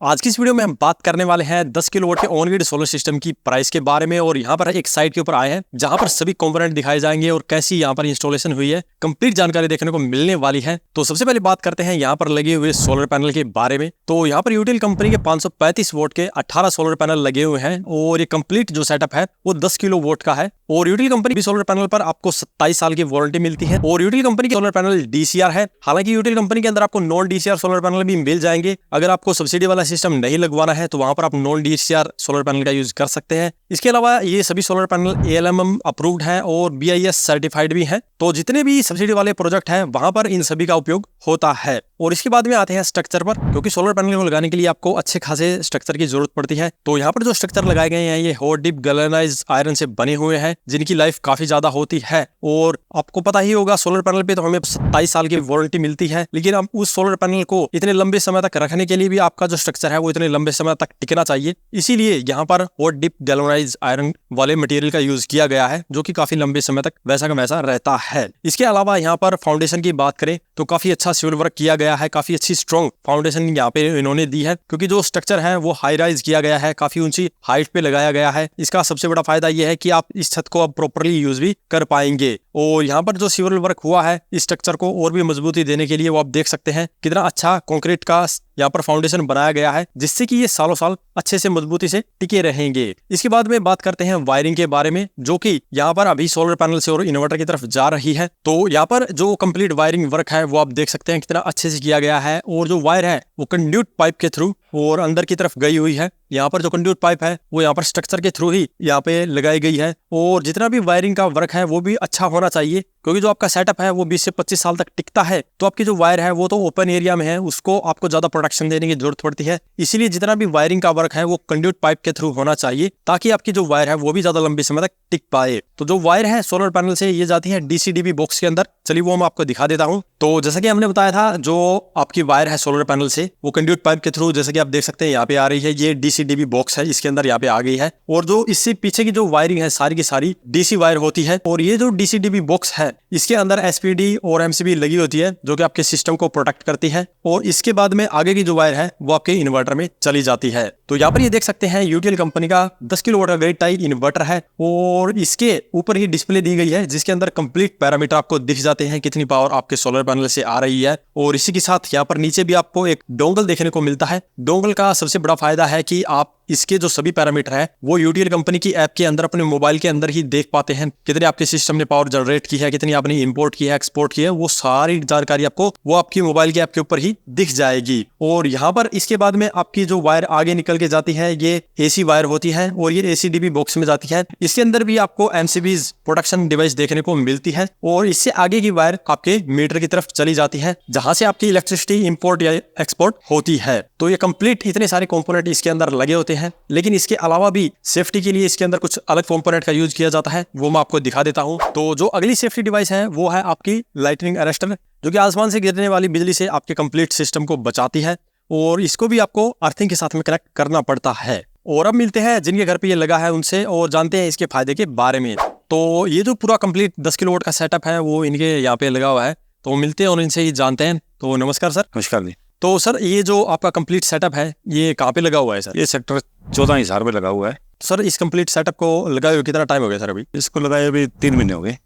आज की इस वीडियो में हम बात करने वाले हैं 10 किलोवाट के ऑन ग्रिड सोलर सिस्टम की प्राइस के बारे में। और यहाँ पर एक साइट के ऊपर आए हैं जहाँ पर सभी कंपोनेंट दिखाए जाएंगे और कैसी यहाँ पर इंस्टॉलेशन हुई है, कंप्लीट जानकारी देखने को मिलने वाली है। तो सबसे पहले बात करते हैं यहाँ पर लगे हुए सोलर पैनल के बारे में। तो यहाँ पर यूटिल कंपनी के 535 वोट के 18 सोलर पैनल लगे हुए हैं और ये कंप्लीट जो सेटअप है वो 10 किलो वोट का है। और यूटिल कंपनी भी सोलर पैनल पर आपको 27 साल की वारंटी मिलती है। और यूटिल कंपनी के सोलर पैनल डीसीआर है। हालांकि यूटिल कंपनी के अंदर आपको नॉन डीसीआर सोलर पैनल भी मिल जाएंगे। अगर आपको सब्सिडी वाला सिस्टम नहीं लगवाना है तो वहां पर आप नॉन डीसीआर सोलर पैनल का यूज कर सकते हैं। इसके अलावा ये सभी सोलर पैनल एएलएमएम अप्रूव्ड हैं और बीआईएस सर्टिफाइड भी हैं। तो जितने भी सब्सिडी वाले प्रोजेक्ट हैं वहां पर इन सभी का उपयोग होता है। और इसके बाद में आते हैं स्ट्रक्चर पर, क्योंकि सोलर पैनल को लगाने के लिए आपको अच्छे खासे स्ट्रक्चर की जरूरत पड़ती है। तो यहाँ पर जो स्ट्रक्चर लगाए गए हैं ये हॉट डिप गैल्वेनाइज्ड आयरन से बने हुए हैं, जिनकी लाइफ काफी ज्यादा होती है। और आपको पता ही होगा सोलर पैनल पे तो हमें 27 साल की वारंटी मिलती है, लेकिन अब उस सोलर पैनल को इतने लंबे समय तक रखने के लिए भी आपका जो स्ट्रक्चर है वो इतने लंबे समय तक टिकना चाहिए। इसीलिए यहाँ पर हॉट डिप गैल्वेनाइज्ड आयरन वाले मटेरियल का यूज किया गया है, जो कि काफी लंबे समय तक वैसा का वैसा रहता है। इसके अलावा यहाँ पर फाउंडेशन की बात करें तो काफी अच्छा सिविल वर्क किया गया है, काफी अच्छी स्ट्रॉन्ग फाउंडेशन यहाँ पे इन्होंने दी है, क्योंकि जो स्ट्रक्चर है वो हाई राइज किया गया है, काफी ऊंची हाइट पे लगाया गया है। इसका सबसे बड़ा फायदा यह है कि आप इस छत को अब प्रॉपरली यूज भी कर पाएंगे। और यहाँ पर जो सिविल वर्क हुआ है इस स्ट्रक्चर को और भी मजबूती देने के लिए वो आप देख सकते हैं कितना अच्छा कंक्रीट का यहाँ पर फाउंडेशन बनाया गया है, जिससे कि ये सालों साल अच्छे से मजबूती से टिके रहेंगे। इसके बाद में बात करते हैं वायरिंग के बारे में, जो कि यहाँ पर अभी सोलर पैनल से और इन्वर्टर की तरफ जा रही है। तो यहाँ पर जो कंप्लीट वायरिंग वर्क है वो आप देख सकते हैं कितना अच्छे से किया गया है। और जो वायर है वो कंड्यूट पाइप के थ्रू और अंदर की तरफ गई हुई है। यहाँ पर जो कंड्यूट पाइप है वो यहाँ पर स्ट्रक्चर के थ्रू ही यहाँ पे लगाई गई है। और जितना भी वायरिंग का वर्क है वो भी अच्छा होना चाहिए, क्योंकि जो आपका सेटअप है वो 20 से 25 साल तक टिकता है। तो आपकी जो वायर है वो तो ओपन एरिया में है, उसको आपको ज्यादा प्रोटेक्शन देने की जरूरत पड़ती है। इसीलिए जितना भी वायरिंग का वर्क है वो कंड्यूट पाइप के थ्रू होना चाहिए, ताकि आपकी जो वायर है वो भी ज्यादा लंबे समय तक टिक पाए। तो जो वायर है सोलर पैनल से ये जाती है डीसीडीबी बॉक्स के अंदर। चलिए वो मैं आपको दिखा देता हूँ। तो जैसा कि हमने बताया था, जो आपकी वायर है सोलर पैनल से वो कंड्यूट पाइप के थ्रू, जैसे कि आप देख सकते हैं यहाँ पे आ रही है, ये डीसीडीबी बॉक्स है, इसके अंदर यहाँ पे आ गई है। और जो इससे पीछे की जो वायरिंग है सारी की सारी डीसी वायर होती है। और ये जो डीसीडीबी बॉक्स है इसके अंदर एसपीडी और एमसीबी लगी होती है, जो कि आपके सिस्टम को प्रोटेक्ट करती है। और इसके बाद में आगे की जो वायर है वो आपके इन्वर्टर में चली जाती है। तो यहाँ पर ये देख सकते हैं यूटीएल कंपनी का 10 किलोवाट का ग्रिड टाई इन्वर्टर है और इसके ऊपर ही डिस्प्ले दी गई है, जिसके अंदर कंप्लीट पैरामीटर आपको दिख जाते हैं, कितनी पावर आपके सोलर पैनल से आ रही है। और इसी के साथ यहाँ पर नीचे भी आपको एक डोंगल देखने को मिलता है। डोंगल का सबसे बड़ा फायदा है कि आप इसके जो सभी पैरामीटर है वो यूटीएल कंपनी की ऐप के अंदर अपने मोबाइल के अंदर ही देख पाते हैं, कितने आपके सिस्टम ने पावर जनरेट की है, कितनी आपने इंपोर्ट की है, एक्सपोर्ट की है, वो सारी जानकारी आपको वो आपकी मोबाइल की ऐप के ऊपर ही दिख जाएगी। और यहाँ पर इसके बाद में आपकी जो वायर आगे निकल के जाती है ये एसी वायर होती है और ये एसीडीबी बॉक्स में जाती है। इसके अंदर भी आपको एमसीबीज प्रोटेक्शन डिवाइस देखने को मिलती है। और इससे आगे की वायर आपके मीटर की तरफ चली जाती है, जहां से आपकी इलेक्ट्रिसिटी इंपोर्ट या एक्सपोर्ट होती है। तो ये कंप्लीट इतने सारे कंपोनेंट इसके अंदर लगे होते हैं। लेकिन इसके अलावा भी सेफ्टी के लिए इसके अंदर कुछ अलग कंपोनेंट का यूज किया जाता है, वो मैं आपको दिखा देता हूं। तो जो अगली सेफ्टी डिवाइस है वो है आपकी लाइटनिंग अरेस्टर, जो कि आसमान से गिरने वाली बिजली से आपके कंप्लीट सिस्टम को बचाती है। और इसको भी आपको अर्थिंग के साथ में कनेक्ट करना पड़ता है। और अब मिलते हैं जिनके घर पे ये लगा है उनसे और जानते हैं इसके फायदे के बारे में। तो ये जो पूरा कंप्लीट 10 किलोवाट का सेटअप है वो इनके यहाँ पे लगा हुआ है, तो मिलते हैं और इनसे ही जानते हैं। तो नमस्कार सर। नमस्कार जी। तो सर ये जो आपका कंप्लीट सेटअप है ये कहाँ पे लगा हुआ है सर? ये सेक्टर 14 हिसार पे लगा हुआ है। सर इस कंप्लीट सेटअप को लगाए हुए कितना टाइम हो गया सर? अभी इसको लगाए अभी 3 महीने हो गए।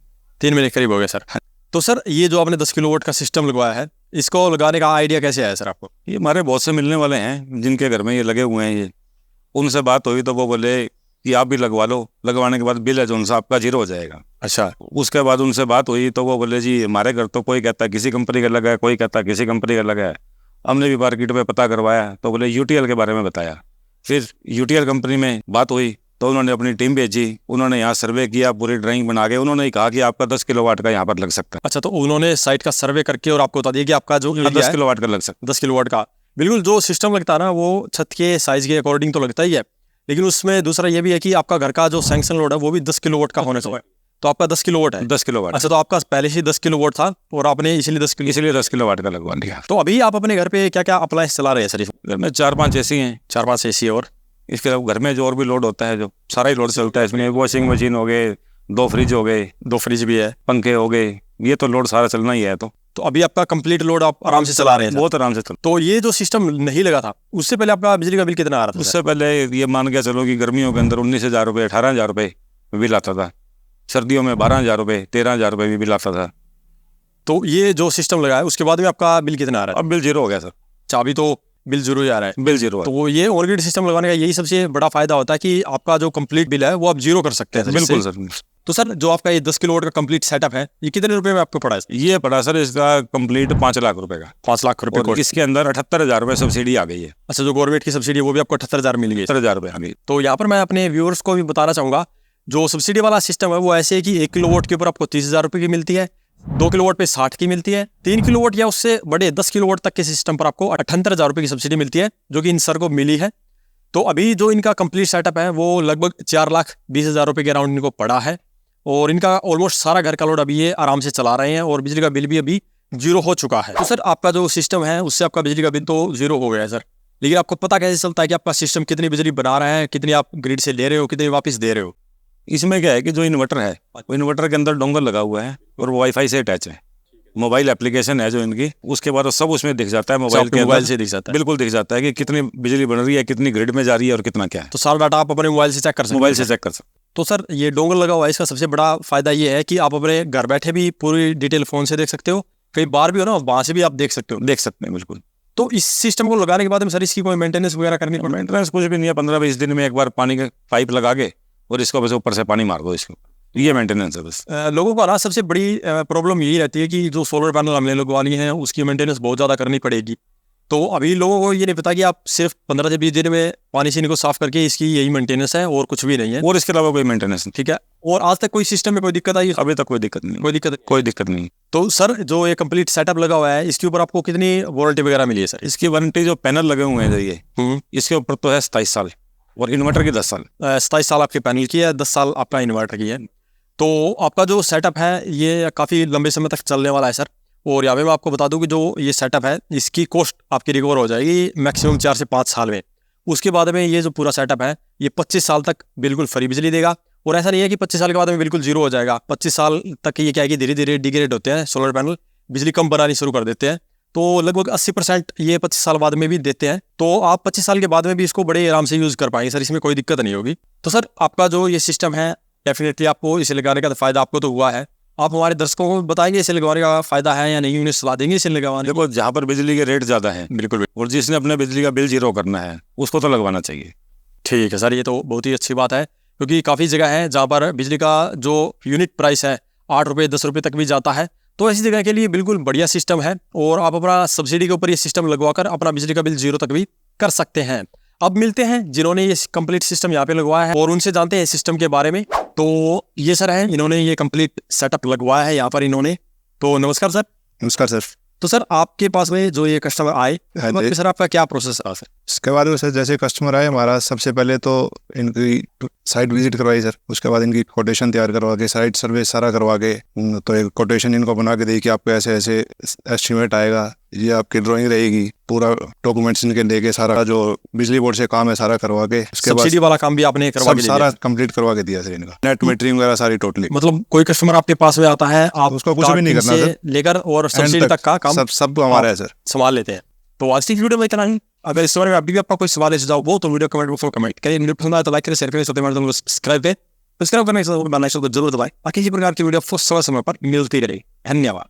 3 महीने करीब हो गए सर। तो सर ये जो आपने 10 किलोवाट का सिस्टम लगवाया है, इसको लगाने का आइडिया कैसे आया सर आपको? ये हमारे बहुत से मिलने वाले हैं जिनके घर में ये लगे हुए हैं। ये उनसे बात हुई तो वो बोले कि आप भी लगवा लो, लगवाने के बाद बिल है जो उनसे आपका 0 हो जाएगा। अच्छा। उसके बाद उनसे बात हुई तो वो बोले जी हमारे घर तो कोई कहता है किसी कंपनी का लगा है, कोई कहता है किसी कंपनी का लगा है। हमने भी मार्केट में पता करवाया तो बोले यूटीएल के बारे में बताया। फिर यूटीएल कंपनी में बात हुई तो उन्होंने अपनी टीम भेजी, उन्होंने यहाँ सर्वे किया, पूरी ड्राइंग बना के उन्होंने कहा कि आपका 10 किलोवाट का यहाँ पर लग सकता है। अच्छा, तो उन्होंने साइट का सर्वे करके और आपको बता दिया कि आपका जो 10 किलोवाट का लग सकता है। 10 किलोवाट का बिल्कुल जो सिस्टम लगता है ना वो छत के साइज के अकॉर्डिंग तो लगता ही है, लेकिन उसमें दूसरा ये भी है कि आपका घर का जो सैंक्शन लोड है वो भी 10 किलोवाट का होना चाहिए। तो आपका 10 किलोवाट है? 10 किलोवाट। अच्छा, तो आपका पहले से 10 किलोवाट था और आपने इसलिए 10 किलोवाट का लगवा लिया। तो अभी आप अपने घर पे क्या क्या अप्लायंस चला रहे हैं सर? घर में 4-5 एसी हैं। 4-5 एसी और इसके अलावा घर में जो और भी लोड होता है, जो सारा ही लोड चलता है इसमें। वॉशिंग मशीन हो गए, 2 फ्रिज हो गए, 2 फ्रिज भी है, पंखे हो गए, ये तो लोड सारा चलना ही है। तो तो अभी आपका कंप्लीट लोड आप आराम से चला रहे हैं सर। बहुत आराम से चल। तो ये जो सिस्टम नहीं लगा था उससे पहले आपका बिजली का बिल कितना आ रहा था? उससे पहले ये मान के चलो कि गर्मियों के अंदर 19,000 रुपये 18,000 रुपये बिल आता था, सर्दियों में 12,000 रुपये 13,000 रुपये भी बिल आता था। तो ये जो सिस्टम लगा है उसके बाद में आपका बिल कितना आ रहा है? अब बिल जीरो हो गया सर। अभी तो बिल जीरो ही आ रहा है। बिल जीरो है। तो ये ऑन ग्रिड सिस्टम लगाने का यही सबसे बड़ा फायदा होता है कि आपका जो कंप्लीट बिल है वो आप जीरो कर सकते हैं। बिल्कुल सर। तो सर जो आपका ये 10 किलोवाट का कंप्लीट सेटअप है ये कितने रुपए में आपको पड़ा है? ये पड़ा सर इसका कंप्लीट 5 लाख रुपए का। 5 लाख रुपए और इसके अंदर 78,000 रुपए सब्सिडी आ गई है। अच्छा, जो गवर्नमेंट की सब्सिडी है वो भी आपको 78,000 मिल गई? 78,000 रुपए आ गई। तो यहाँ पर मैं अपने व्यूअर्स को भी बताना चाहूंगा, जो सब्सिडी वाला सिस्टम है वो ऐसे है कि 1 किलोवाट के ऊपर आपको 30,000 रुपए की मिलती है, 2 किलोवाट पे 60 की मिलती है, 3 किलोवाट या उससे बड़े 10 किलोवाट तक के सिस्टम पर आपको 78,000 रुपए की सब्सिडी मिलती है, जो कि इन सर को मिली है। तो अभी जो इनका कंप्लीट सेटअप है वो लगभग 4,20,000 रुपए के अराउंड इनको पड़ा है, और इनका ऑलमोस्ट सारा घर का लोड अभी ये आराम से चला रहे हैं, और बिजली का बिल भी अभी जीरो हो चुका है। तो सर आपका जो सिस्टम है उससे आपका बिजली का बिल तो जीरो हो गया है सर, लेकिन आपको पता कैसे चलता है कि आपका सिस्टम कितनी बिजली बना रहा है, कितनी आप ग्रिड से ले रहे हो, कितनी वापस दे रहे हो? इसमें क्या है कि जो इन्वर्टर है वो इन्वर्टर के अंदर डोंगल लगा हुआ है और वो वाईफाई से अटैच है। मोबाइल एप्लीकेशन है जो इनकी, उसके बाद सब उसमें दिख जाता है। मोबाइल से दिख जाता है? बिल्कुल दिख जाता है कि कितनी बिजली बन रही है, कितनी ग्रिड में जा रही है और कितना क्या है। तो सारा डाटा आप अपने मोबाइल से चेक कर सकते हैं? मोबाइल से चेक कर सकते। तो सर ये डोंगल लगा हुआ है, इसका सबसे बड़ा फायदा ये है कि आप अपने घर बैठे भी पूरी डिटेल फोन से देख सकते हो, कहीं बाहर भी हो ना वहां से भी आप देख सकते हो। बिल्कुल। तो इस सिस्टम को लगाने के बाद में सर इसकी कोई मेंटेनेंस वगैरह करनी पड़ती है? मेंटेनेंस कुछ भी नहीं है, 15-20 दिन में एक बार पानी का पाइप लगा के और इसको बस ऊपर से पानी मार दो इसको, ये मेंटेनेंस है बस। लोगों को ना सबसे बड़ी प्रॉब्लम यही रहती है कि जो सोलर पैनल हमने लगवानी है उसकी मेंटेनेंस बहुत ज़्यादा करनी पड़ेगी। तो अभी लोगों को ये नहीं पता कि आप सिर्फ 15 से 20 दिन में पानी से इनको साफ करके इसकी यही मेंटेनेंस है और कुछ भी नहीं है, और इसके अलावा कोई मेंटेनेंस नहीं। ठीक है। और आज तक कोई सिस्टम में कोई दिक्कत आई? अभी तक कोई दिक्कत नहीं। कोई दिक्कत नहीं। तो सर जो ये कंप्लीट सेटअप लगा हुआ है इसके ऊपर आपको कितनी वारंटी वगैरह मिली है सर? इसकी वारंटी जो पैनल लगे हुए हैं ये इसके ऊपर तो है 27 साल और इन्वर्टर की 10 साल। 27 साल आपके पैनल की है, 10 साल आपका इन्वर्टर की है। तो आपका जो सेटअप है ये काफ़ी लंबे समय तक चलने वाला है सर। और यहाँ पे मैं आपको बता दूं कि जो ये सेटअप है इसकी कॉस्ट आपकी रिकवर हो जाएगी मैक्सिमम 4 से 5 साल में। उसके बाद में ये जो पूरा सेटअप है ये 25 साल तक बिल्कुल फ्री बिजली देगा। और ऐसा नहीं है कि 25 साल के बाद में बिल्कुल जीरो हो जाएगा। 25 साल तक ये क्या है कि धीरे धीरे डिग्रेड होते हैं सोलर पैनल, बिजली कम बनानी शुरू कर देते हैं। तो लगभग 80% ये 25 साल बाद में भी देते हैं। तो आप 25 साल के बाद में भी इसको बड़े आराम से यूज़ कर पाएंगे सर, इसमें कोई दिक्कत नहीं होगी। तो सर आपका जो ये सिस्टम है डेफिनेटली आपको इसे लगाने का फ़ायदा आपको तो हुआ है। आप हमारे दर्शकों को बताएंगे इसे लगवाने का फ़ायदा है या नहीं, उन्हें सलाह देंगे इसे लगवाने? देखो जहाँ पर बिजली के रेट ज़्यादा है बिल्कुल, और जिसने अपने बिजली का बिल जीरो करना है उसको तो लगवाना चाहिए। ठीक है सर, ये तो बहुत ही अच्छी बात है, क्योंकि काफ़ी जगह है जहाँ पर बिजली का जो यूनिट प्राइस है 8 रुपये 10 रुपये तक भी जाता है। तो ऐसी जगह के लिए बिल्कुल बढ़िया सिस्टम है और आप अपना सब्सिडी के ऊपर ये सिस्टम लगवाकर अपना बिजली का बिल जीरो तक भी कर सकते हैं। अब मिलते हैं जिन्होंने ये कंप्लीट सिस्टम यहाँ पे लगवाया है और उनसे जानते हैं सिस्टम के बारे में। तो ये सर है, इन्होंने ये कंप्लीट सेटअप लगवाया है यहाँ पर इन्होंने। तो नमस्कार सर। नमस्कार सर। तो सर आपके पास में जो ये कस्टमर आए सर आपका क्या प्रोसेस रहा सर? इसके बाद में सर जैसे कस्टमर आए हमारा सबसे पहले तो इनकी साइट विजिट करवाई सर, उसके बाद इनकी कोटेशन तैयार करवा के साइट सर्वे सारा करवा के तो एक कोटेशन इनको बना के दी कि आपको ऐसे ऐसे एस्टिमेट आएगा, ये आपकी ड्राइंग रहेगी, पूरा डॉक्यूमेंट्स इनके लेके सारा जो बिजली बोर्ड से काम है सारा करवा के उसके बाद सब्सिडी वाला काम भी आपने करवा के सारा कंप्लीट करवा के दिया सर इनका, नेट मीटरिंग वगैरह सारी टोटली। मतलब कोई कस्टमर आपके पास में आता है आप उसको कुछ भी नहीं करना सर, लेकर और सब्सिडी तक का काम सब हमारा है सर, संभाल लेते हैं। तो आज की वीडियो में इतना ही। अगर इस बारे में अभी भी आपका कोई सवाल है सुझाव वो तो वीडियो कमेंट बॉक्स में कमेंट करें। वीडियो पसंद आए तो लाइक करें, शेयर करें, सब्सक्राइब करें। सब्सक्राइब करने के साथ बेल आइकन को जरूर दबाएं ताकि इसी प्रकार की वीडियो आपको समय समय पर मिलती रहे। धन्यवाद।